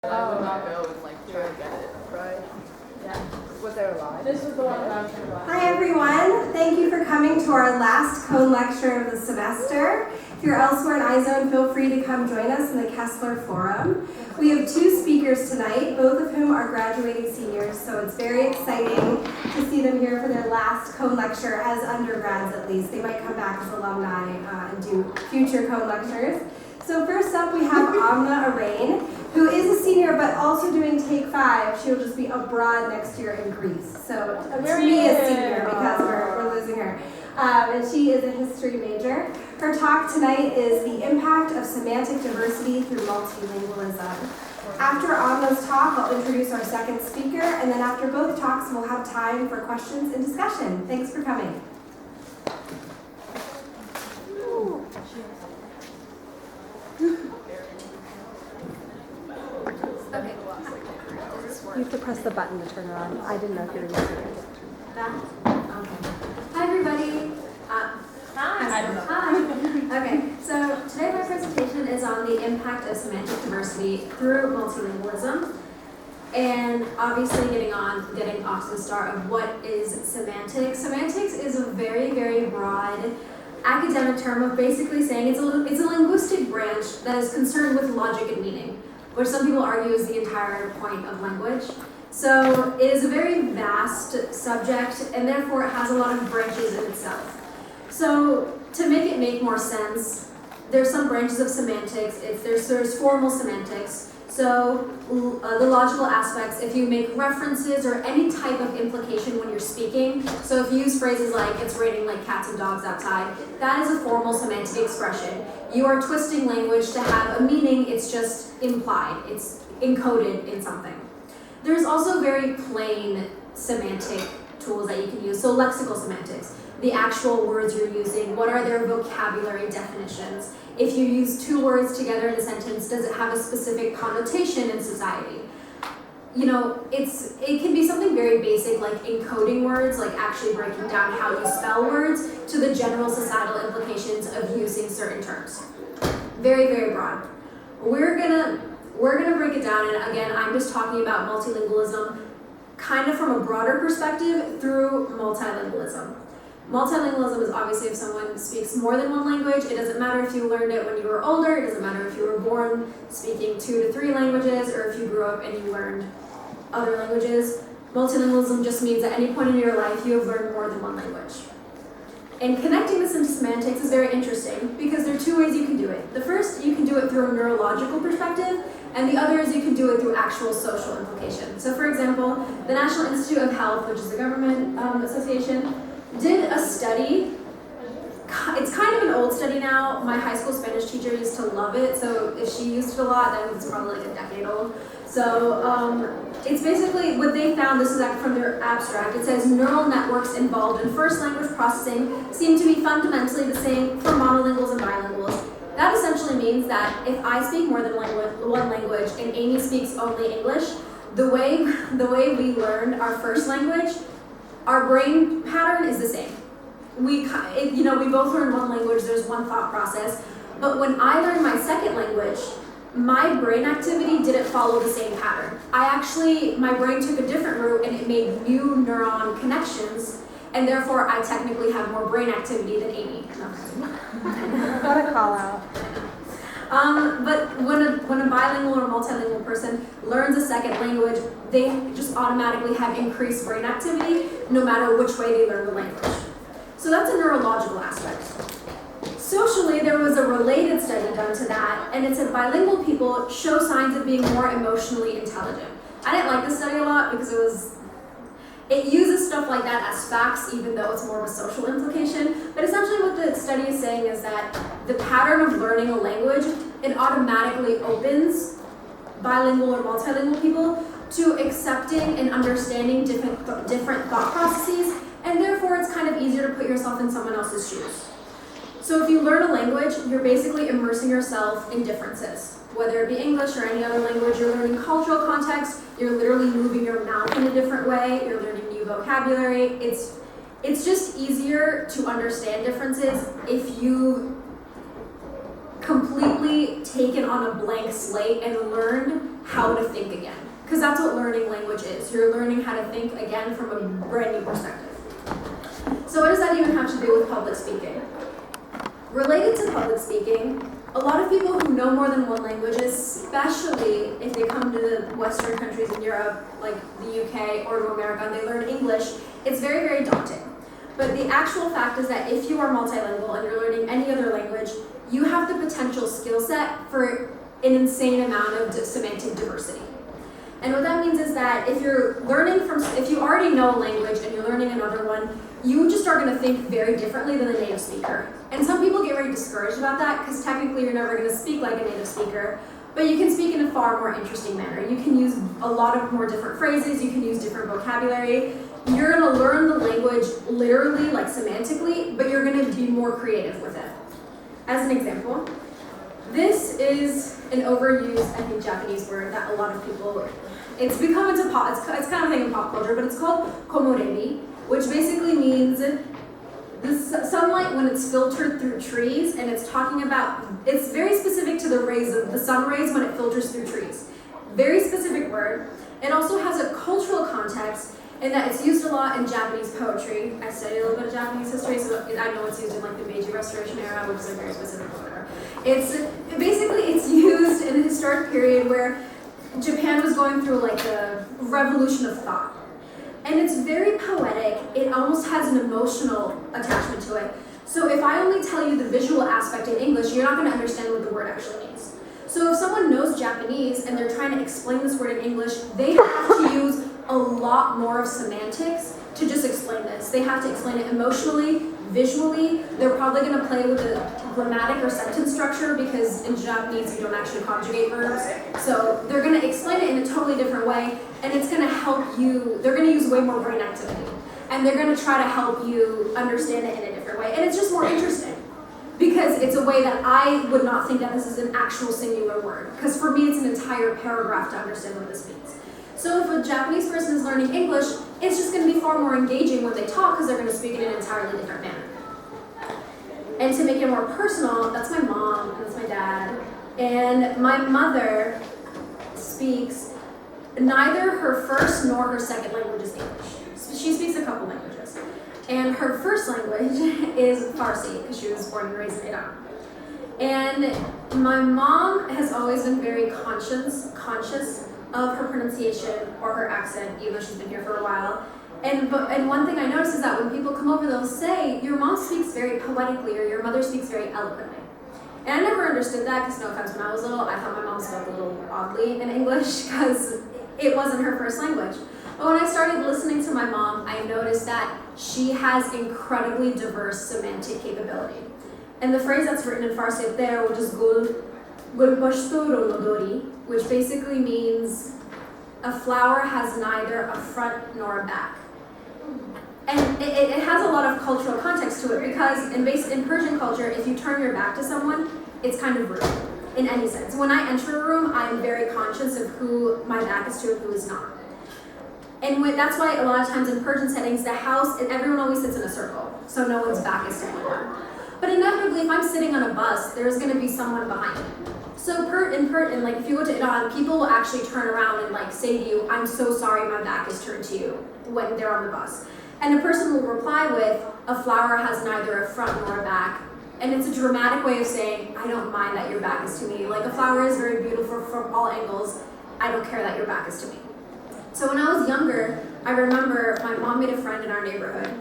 Not go and like try to get it. Right. Yeah. Was there a line? This was the one that I was going to buy. Hi everyone, thank you for coming to our last Kohn lecture of the semester. If you're elsewhere in iZone, feel free to come join us in the Kessler Forum. We have two speakers tonight, both of whom are graduating seniors, so it's very exciting to see them here for their last Kohn lecture as undergrads at least. They might come back as alumni and do future Kohn lectures. So first up we have Amna Arain, who is a senior but also doing Take 5. She'll just be abroad next year in Greece. So to me a senior because we're losing her. And she is a history major. Her talk tonight is the impact of semantic diversity through multilingualism. After Amna's talk, I'll introduce our second speaker, and then after both talks, we'll have time for questions and discussion. Thanks for coming. Okay. You have to press the button to turn her on. I didn't know if you were using it. That? Okay. Hi, everybody. Hi. Okay, so today my presentation is on the impact of semantic diversity through multilingualism. And obviously getting off to the start of what is semantics. Semantics is a very, very broad academic term of basically saying it's a linguistic branch that is concerned with logic and meaning, which some people argue is the entire point of language. So it is a very vast subject, and therefore it has a lot of branches in itself. So to make it make more sense, there's some branches of semantics. There's formal semantics. So the logical aspects, if you make references or any type of implication when you're speaking, so if you use phrases like, it's raining like cats and dogs outside, that is a formal semantic expression. You are twisting language to have a meaning, it's just implied, it's encoded in something. There's also very plain semantic tools that you can use, so lexical semantics, the actual words you're using, what are their vocabulary definitions? If you use two words together in a sentence, does it have a specific connotation in society? You know, it can be something very basic like encoding words, like actually breaking down how you spell words, to the general societal implications of using certain terms. Very, very broad. We're gonna break it down, and again, I'm just talking about multilingualism kind of from a broader perspective through multilingualism. Multilingualism is obviously if someone speaks more than one language. It doesn't matter if you learned it when you were older. It doesn't matter if you were born speaking 2 to 3 languages or if you grew up and you learned other languages. Multilingualism just means at any point in your life you have learned more than one language. And connecting this into semantics is very interesting because there are 2 ways you can do it. The first, you can do it through a neurological perspective, and the other is you can do it through actual social implication. So for example, the National Institute of Health, which is the government association, did a study. It's kind of an old study now. My high school Spanish teacher used to love it, so if she used it a lot, then it's probably like a decade old. So it's basically what they found. This is from their abstract. It says neural networks involved in first language processing seem to be fundamentally the same for monolinguals and bilinguals. That essentially means that if I speak more than one language and Amy speaks only English, the way we learned our first language, our brain pattern is the same. We both learn one language, there's one thought process, but when I learned my second language, my brain activity didn't follow the same pattern. My brain took a different route and it made new neuron connections, and therefore I technically have more brain activity than Amy. Got a call out. But when a bilingual or multilingual person learns a second language, they just automatically have increased brain activity no matter which way they learn the language. So that's a neurological aspect. Socially, there was a related study done to that, and it said bilingual people show signs of being more emotionally intelligent. I didn't like this study a lot because it uses stuff like that as facts, even though it's more of a social implication. But essentially what the study is saying is that the pattern of learning a language, it automatically opens bilingual or multilingual people to accepting and understanding different thought processes, and therefore it's kind of easier to put yourself in someone else's shoes. So if you learn a language, you're basically immersing yourself in differences. Whether it be English or any other language, you're learning cultural context, you're literally moving your mouth in a different way, you're learning new vocabulary. It's just easier to understand differences if you completely taken on a blank slate and learned how to think again. Because that's what learning language is. You're learning how to think again from a brand new perspective. So what does that even have to do with public speaking? Related to public speaking, a lot of people who know more than one language, especially if they come to the Western countries in Europe, like the UK or to America, and they learn English, it's very, very daunting. But the actual fact is that if you are multilingual and you're learning any other language, you have the potential skill set for an insane amount of semantic diversity. And what that means is that if you're learning if you already know a language and you're learning another one, you just are going to think very differently than a native speaker. And some people get very discouraged about that because technically you're never going to speak like a native speaker, but you can speak in a far more interesting manner. You can use a lot of more different phrases, you can use different vocabulary. You're going to learn the language literally, like semantically, but you're going to be more creative with it. As an example, this is an overused, I think, Japanese word that a lot of people, it's become into pop, it's kind of a thing in pop culture, but it's called komorebi, which basically means the sunlight when it's filtered through trees, and it's talking about, it's very specific to the rays of the sun rays when it filters through trees. Very specific word. It also has a cultural context in that it's used a lot in Japanese poetry. I studied a little bit of Japanese history, so I know it's used in like the Meiji Restoration era, which is a very specific word. It's used in a historic period where Japan was going through like a revolution of thought. And it's very poetic. It almost has an emotional attachment to it. So if I only tell you the visual aspect in English, you're not going to understand what the word actually means. So if someone knows Japanese and they're trying to explain this word in English, they have to use a lot more of semantics to just explain this. They have to explain it emotionally, visually. They're probably going to play with the grammatic or sentence structure because in Japanese you don't actually conjugate verbs. So they're going to explain it in a totally different way, and it's going to help you. They're going to use way more brain activity, and they're going to try to help you understand it in a different way. And it's just more interesting because it's a way that I would not think that this is an actual singular word, because for me it's an entire paragraph to understand what this means. So if a Japanese person is learning English, it's just going to be far more engaging when they talk because they're going to speak in an entirely different manner. And to make it more personal, that's my mom, and that's my dad. And my mother speaks neither her first nor her second language is English. So she speaks a couple languages. And her first language is Farsi, because she was born and raised in Iran. And my mom has always been very conscious of her pronunciation or her accent, even though she's been here for a while. And one thing I notice is that when people come over, they'll say, your mom speaks very poetically, or your mother speaks very eloquently. And I never understood that, because no offense, when I was little, I thought my mom spoke a little oddly in English, because it wasn't her first language. But when I started listening to my mom, I noticed that she has incredibly diverse semantic capability. And the phrase that's written in Farsi up there, which is gul pashto ro nodori, which basically means a flower has neither a front nor a back. And it has a lot of cultural context to it, because in Persian culture, if you turn your back to someone, it's kind of rude in any sense. When I enter a room, I'm very conscious of who my back is to and who is not. And that's why a lot of times in Persian settings, the house, and everyone always sits in a circle, so no one's back is to anyone. But inevitably, if I'm sitting on a bus, there's going to be someone behind me. So like if you go to Iran, people will actually turn around and like say to you, I'm so sorry my back is turned to you, when they're on the bus. And the person will reply with, a flower has neither a front nor a back. And it's a dramatic way of saying, I don't mind that your back is to me. Like, a flower is very beautiful from all angles. I don't care that your back is to me. So when I was younger, I remember my mom made a friend in our neighborhood.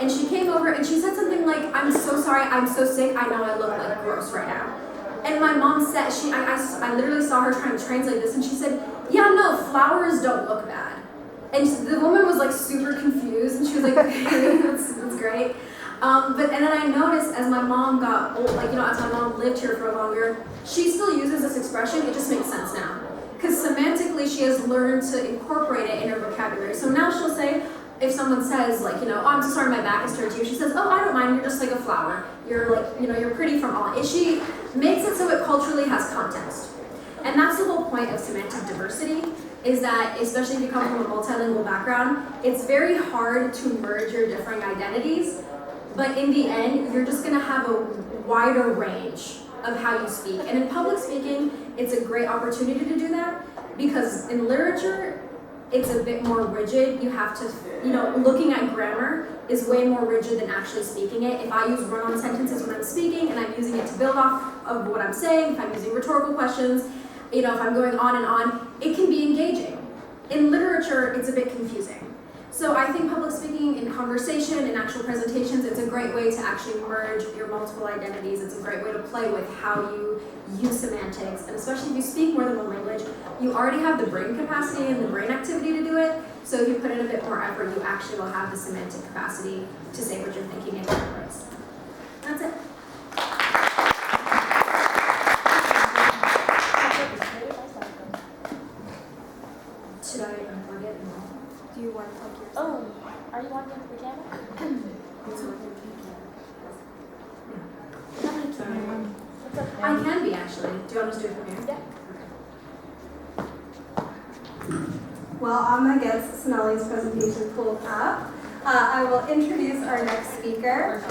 And she came over and she said something like, I'm so sorry, I'm so sick, I know I look like gross right now. And my mom said, I literally saw her trying to translate this, and she said, yeah, no, flowers don't look bad. And the woman was like super confused, and she was like, okay, that's great. And then I noticed as my mom got old, like, as my mom lived here for longer, she still uses this expression. It just makes sense now. Because semantically, she has learned to incorporate it in her vocabulary. So now she'll say, if someone says, like, oh, I'm so sorry my back is turned to you, she says, oh, I don't mind, you're just like a flower. You're like, you're pretty from all. She makes it so it culturally has context. And that's the whole point of semantic diversity, is that, especially if you come from a multilingual background, it's very hard to merge your differing identities, but in the end, you're just gonna have a wider range of how you speak. And in public speaking, it's a great opportunity to do that, because in literature, it's a bit more rigid. You have to, looking at grammar is way more rigid than actually speaking it. If I use run-on sentences when I'm speaking and I'm using it to build off of what I'm saying, if I'm using rhetorical questions, if I'm going on and on, it can be engaging. In literature, it's a bit confusing. So I think public speaking in conversation and actual presentations, it's a great way to actually merge your multiple identities. It's a great way to play with how you use semantics, and especially if you speak more than one language, you already have the brain capacity and the brain activity to do it. So if you put in a bit more effort, you actually will have the semantic capacity to say what you're thinking in different words. That's it. Should I unplug it? Do you want to plug yours? Oh, are you logged into the camera? I can be actually. Do you want us to do it from here? Yeah. Well, Amna gets Sonali's presentation pulled up. I will introduce our next speaker.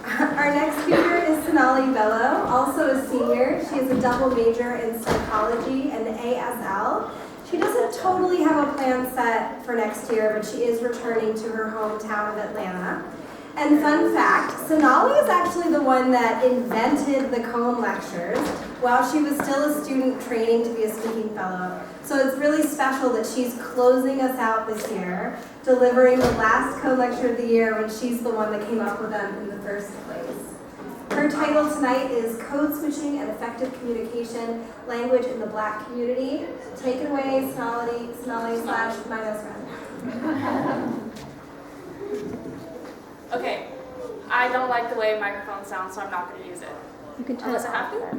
Our next speaker is Sonali Bello, also a senior. She is a double major in psychology and ASL. She doesn't totally have a plan set for next year, but she is returning to her hometown of Atlanta. And fun fact, Sonali is actually the one that invented the Kohn Lectures while she was still a student training to be a speaking fellow. So it's really special that she's closing us out this year, delivering the last Kohn Lecture of the year when she's the one that came up with them in the first place. Her title tonight is Code Switching and Effective Communication, Language in the Black Community. Take it away, Sonali / my best friend. Okay, I don't like the way microphone sounds, so I'm not going to use it. You can turn Unless it I have off.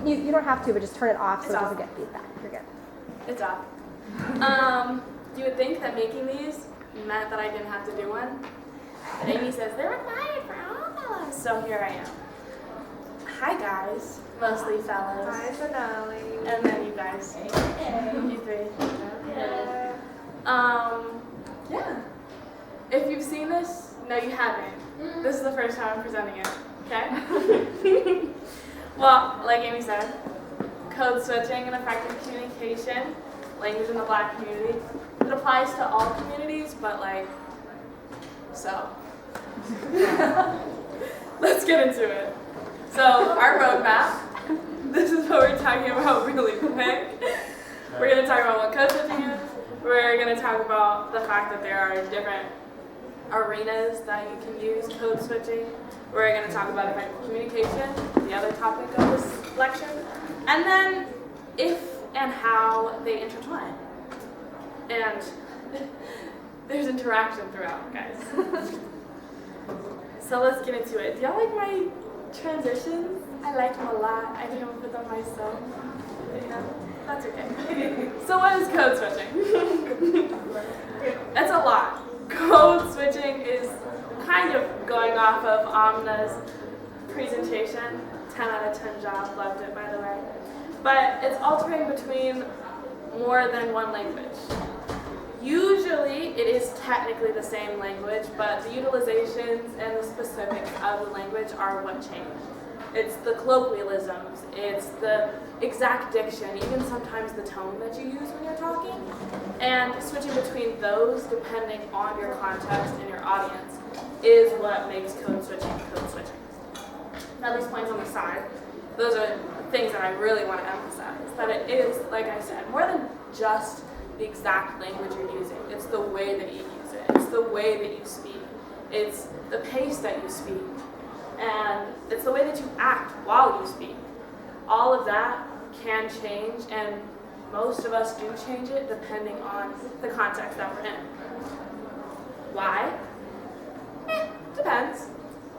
to? You don't have to, but just turn it off so It's it off. doesn't get feedback. You're good. It's off. You would think that making these meant that I didn't have to do one. But Amy says they're required for all fellows. So here I am. Hi guys, mostly fellows. Hi, Sonali. And then you guys. You three. Yeah. If you've seen this, no you haven't. This is the first time I'm presenting it. Okay? Well, like Amy said, code switching and effective communication, language in the Black community. It applies to all communities, but so. Let's get into it. So, our roadmap, this is what we're talking about really quick. We're going to talk about what code switching is. We're going to talk about the fact that there are different arenas that you can use code switching. We're going to talk about effective communication, the other topic of this lecture, and then if and how they intertwine. And there's interaction throughout, guys. So let's get into it. Do y'all like my transitions? I like them a lot. I came up with them myself. That's okay. So what is code switching? That's a lot. Code switching is kind of going off of Amna's presentation. 10 out of 10 job, loved it by the way. But it's altering between more than one language. Usually it is technically the same language, but the utilizations and the specifics of the language are what change. It's the colloquialisms, it's the exact diction, even sometimes the tone that you use when you're talking. And switching between those, depending on your context and your audience, is what makes code switching code switching. Now these points on the side, those are things that I really want to emphasize. That it is, like I said, more than just the exact language you're using. It's the way that you use it. It's the way that you speak. It's the pace that you speak. And it's the way that you act while you speak. All of that can change, and most of us do change it depending on the context that we're in. Why? Depends.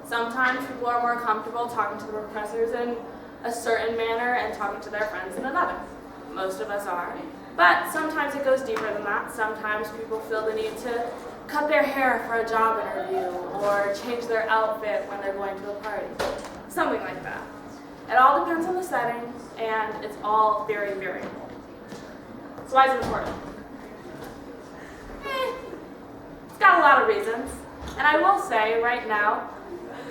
Sometimes people are more comfortable talking to the professors in a certain manner and talking to their friends in another. Most of us are. But sometimes it goes deeper than that. Sometimes people feel the need to cut their hair for a job interview or change their outfit when they're going to a party. Something like that. It all depends on the setting, and it's all very variable. So why is it important? It's got a lot of reasons. And I will say right now,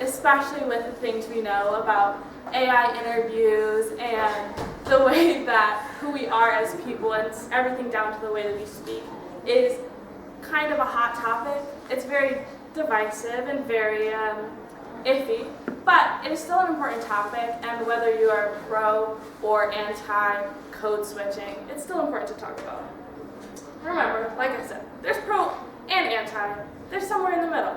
especially with the things we know about AI interviews and the way that who we are as people and everything down to the way that we speak is kind of a hot topic. It's very divisive and very iffy, but it is still an important topic, and whether you are pro or anti code switching, it's still important to talk about. Remember, like I said, there's pro and anti. There's somewhere in the middle.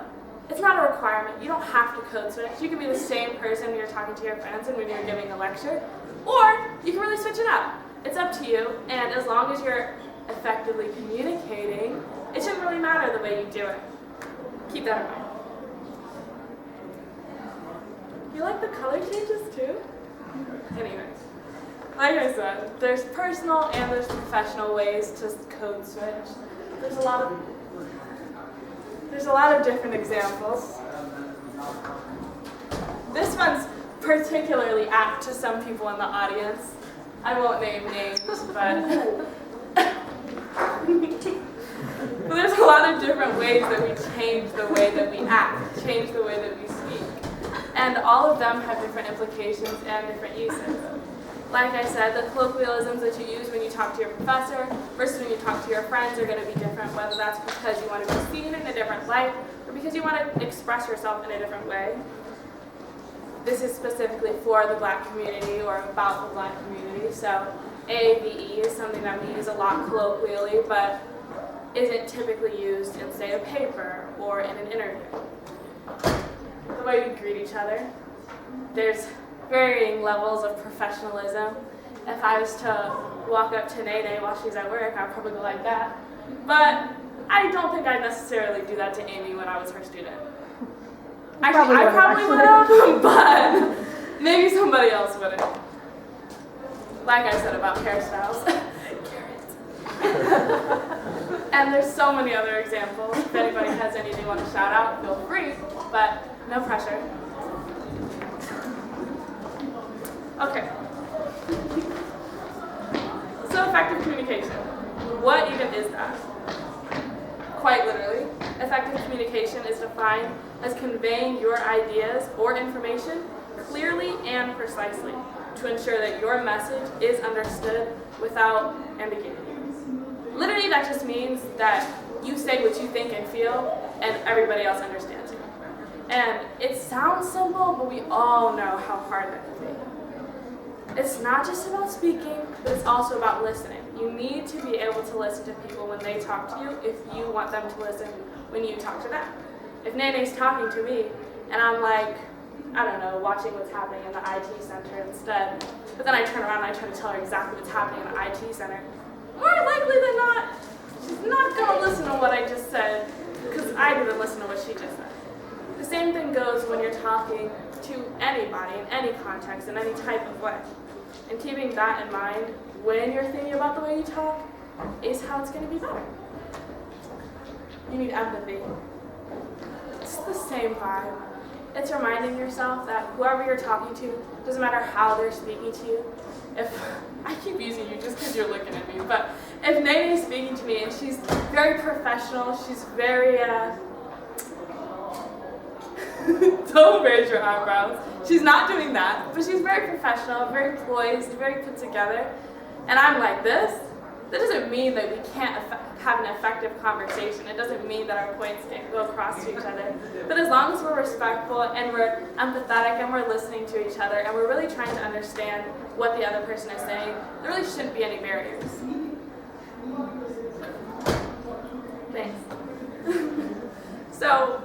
It's not a requirement. You don't have to code switch. You can be the same person when you're talking to your friends and when you're giving a lecture, or you can really switch it up. It's up to you, and as long as you're effectively communicating, it shouldn't really matter the way you do it. Keep that in mind. You like the color changes too? Anyways, like I said, there's personal and there's professional ways to code switch. There's a lot of different examples. This one's particularly apt to some people in the audience. I won't name names, but but there's a lot of different ways that we change the way that we act, change the way that we speak. And all of them have different implications and different uses. Like I said, the colloquialisms that you use when you talk to your professor versus when you talk to your friends are going to be different, whether that's because you want to be seen in a different light or because you want to express yourself in a different way. This is specifically for the Black community or about the Black community, so AAVE is something that we use a lot colloquially, but isn't typically used in, say, a paper or in an interview. The way we greet each other, there's varying levels of professionalism. If I was to walk up to Nene while she's at work, I'd probably go like that. But I don't think I'd necessarily do that to Amy when I was her student. Actually, I probably would have, but maybe somebody else wouldn't. Like I said about hairstyles. Carrots. And there's so many other examples. If anybody has anything you want to shout out, feel free, but no pressure. Okay. So effective communication. What even is that? Quite literally, effective communication is defined as conveying your ideas or information clearly and precisely to ensure that your message is understood without ambiguity. Literally, that just means that you say what you think and feel, and everybody else understands you. And it sounds simple, but we all know how hard that can be. It's not just about speaking, but it's also about listening. You need to be able to listen to people when they talk to you if you want them to listen when you talk to them. If Nene's talking to me, and I'm like, I don't know, watching what's happening in the IT center instead, but then I turn around and I try to tell her exactly what's happening in the IT center, more likely than not, she's not going to listen to what I just said, because I didn't listen to what she just said. The same thing goes when you're talking to anybody in any context, in any type of way. And keeping that in mind when you're thinking about the way you talk is how it's going to be better. You need empathy. It's the same vibe. It's reminding yourself that whoever you're talking to, doesn't matter how they're speaking to you. If I keep using you just because you're looking at me, but if Nene is speaking to me and she's very professional, she's very, don't raise your eyebrows. She's not doing that, but she's very professional, very poised, very put together. And I'm like this. That doesn't mean that we can't have an effective conversation. It doesn't mean that our points can't go across to each other. But as long as we're respectful and we're empathetic and we're listening to each other and we're really trying to understand what the other person is saying, there really shouldn't be any barriers. Thanks. So,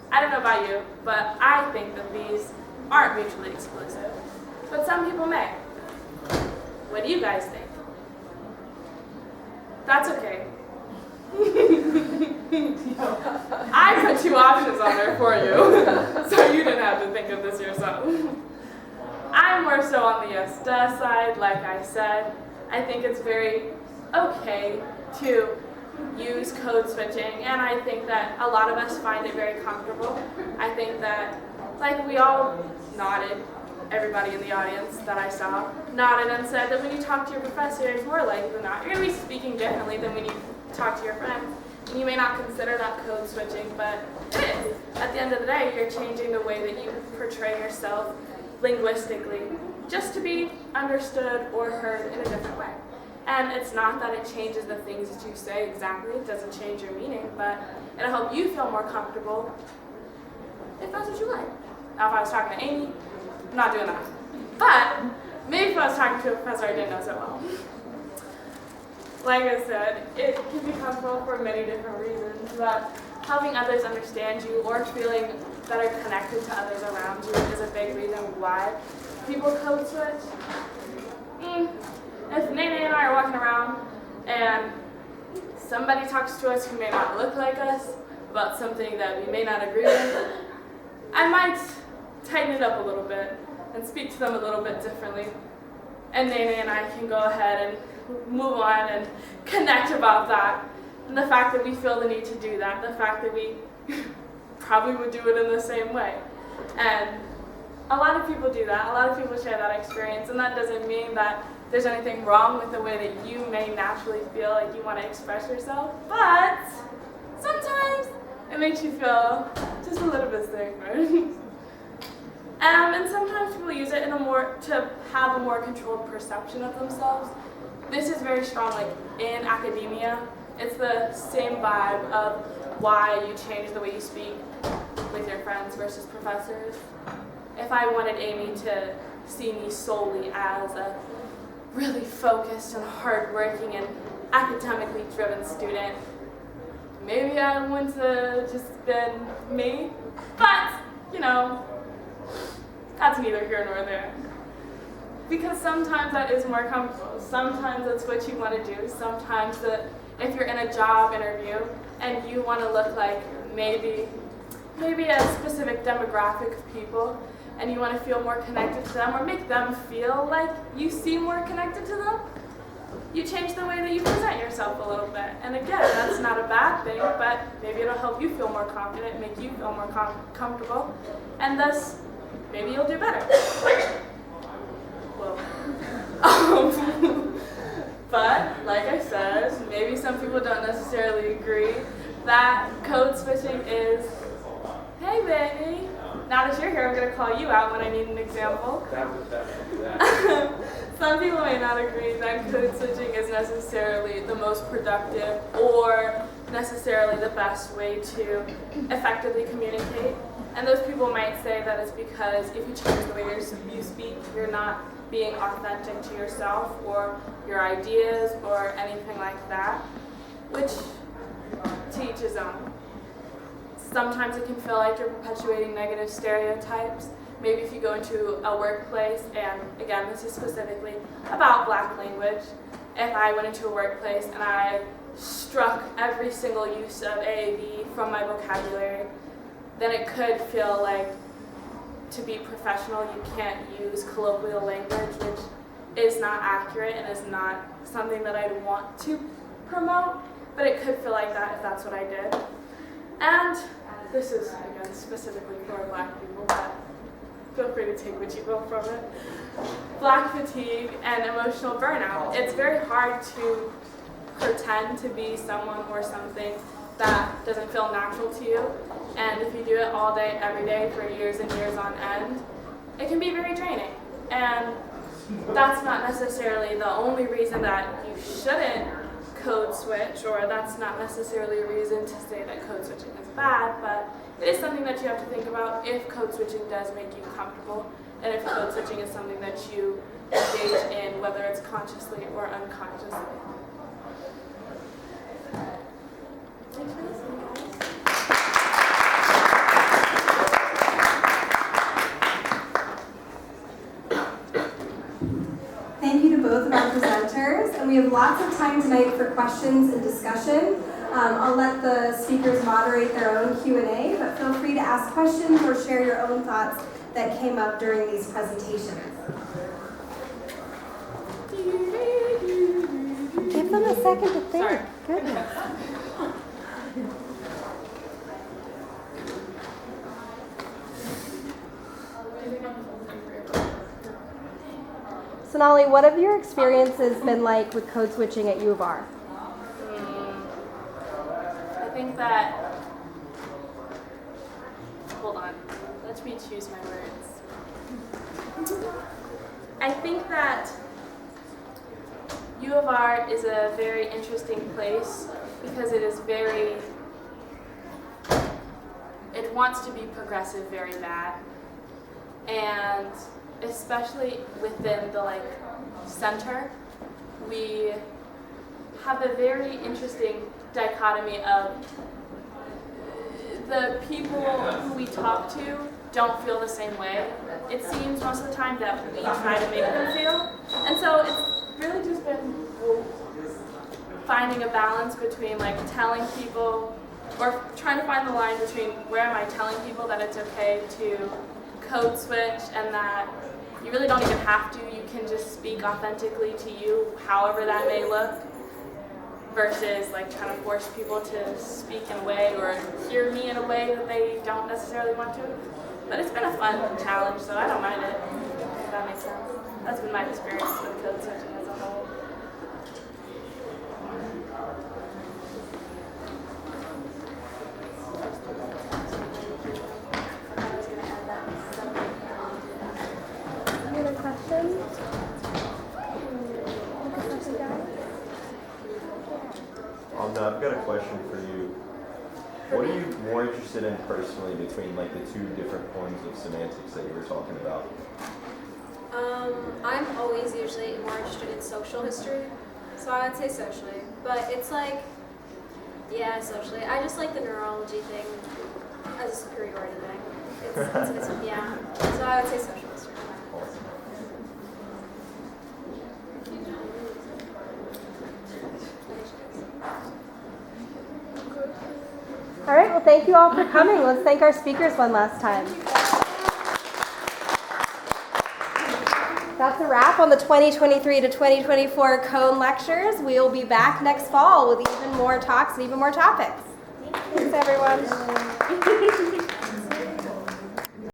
I don't know about you, but I think that these aren't mutually exclusive. But some people may. What do you guys think? That's okay. I put two options on there for you, so you didn't have to think of this yourself. I'm more so on the yes duh side, like I said. I think it's very okay to use code switching, and I think that a lot of us find it very comfortable. I think that, like, we all nodded, everybody in the audience that I saw nodded and said that when you talk to your professor, it's more likely than not, you're going to be speaking differently than when you talk to your friends. And you may not consider that code switching, but it is. At the end of the day, you're changing the way that you portray yourself linguistically just to be understood or heard in a different way. And it's not that it changes the things that you say exactly, it doesn't change your meaning, but it'll help you feel more comfortable if that's what you like. Now if I was talking to Amy, I'm not doing that. But maybe if I was talking to a professor I didn't know so well. Like I said, it can be comfortable for many different reasons, but helping others understand you or feeling better connected to others around you is a big reason why people code switch. If Nene and I are walking around and somebody talks to us who may not look like us about something that we may not agree with, I might tighten it up a little bit and speak to them a little bit differently. And Nene and I can go ahead and move on and connect about that. And the fact that we feel the need to do that, the fact that we probably would do it in the same way. And a lot of people do that, a lot of people share that experience, and that doesn't mean that there's anything wrong with the way that you may naturally feel like you want to express yourself, but sometimes it makes you feel just a little bit safer. And sometimes people use it to have a more controlled perception of themselves. This is very strong, like in academia. It's the same vibe of why you change the way you speak with your friends versus professors. If I wanted Amy to see me solely as a really focused and hardworking and academically driven student, maybe I wouldn't have just been me. But, that's neither here nor there. Because sometimes that is more comfortable. Sometimes that's what you want to do. Sometimes if you're in a job interview and you want to look like maybe a specific demographic of people, and you want to feel more connected to them or make them feel like you seem more connected to them, you change the way that you present yourself a little bit. And again, that's not a bad thing, but maybe it'll help you feel more confident, make you feel more comfortable, and thus maybe you'll do better. Whoa. But like I said, maybe some people don't necessarily agree that code switching is, hey baby, now that you're here, I'm going to call you out when I need an example. Some people may not agree that code switching is necessarily the most productive or necessarily the best way to effectively communicate. And those people might say that it's because if you change the way you speak, you're not being authentic to yourself or your ideas or anything like that, which to each his own. Sometimes it can feel like you're perpetuating negative stereotypes. Maybe if you go into a workplace, and again, this is specifically about Black language, if I went into a workplace and I struck every single use of AAB from my vocabulary, then it could feel like to be professional, you can't use colloquial language, which is not accurate and is not something that I'd want to promote, but it could feel like that if that's what I did. And this is, again, specifically for Black people, but feel free to take what you will from it. Black fatigue and emotional burnout. It's very hard to pretend to be someone or something that doesn't feel natural to you. And if you do it all day, every day, for years and years on end, it can be very draining. And that's not necessarily the only reason that you shouldn't code switch, or that's not necessarily a reason to say that code switching is bad, but it is something that you have to think about if code switching does make you comfortable, and if code switching is something that you engage in, whether it's consciously or unconsciously. Thanks for listening, guys. Thank you to both of our presenters, and we have lots of time tonight for questions and discussion. I'll let the speakers moderate their own Q&A, but feel free to ask questions or share your own thoughts that came up during these presentations. Give them a second to think. Sorry. Goodness. Sonali, what have your experiences been like with code switching at U of R? I think that, hold on, let me choose my words. I think that U of R is a very interesting place because it wants to be progressive very bad. And especially within the center, we have a very interesting dichotomy of the people who we talk to don't feel the same way. It seems most of the time that we try to make them feel. And so it's really just been finding a balance between telling people, or trying to find the line between where am I telling people that it's okay to code switch and that you really don't even have to, you can just speak authentically to you, however that may look, versus trying to force people to speak in a way or hear me in a way that they don't necessarily want to. But it's been a fun challenge, so I don't mind it, if that makes sense. That's been my experience with code switching as a whole. Any other questions? I've got a question for you. What are you more interested in personally between the two different forms of semantics that you were talking about? I'm always usually more interested in social history, so I would say socially. But it's socially. I just like the neurology thing as a superiority thing. Yeah. So I would say social history. All right, well, thank you all for coming. Let's thank our speakers one last time. That's a wrap on the 2023 to 2024 Kohn Lectures. We will be back next fall with even more talks and even more topics. Thanks, everyone.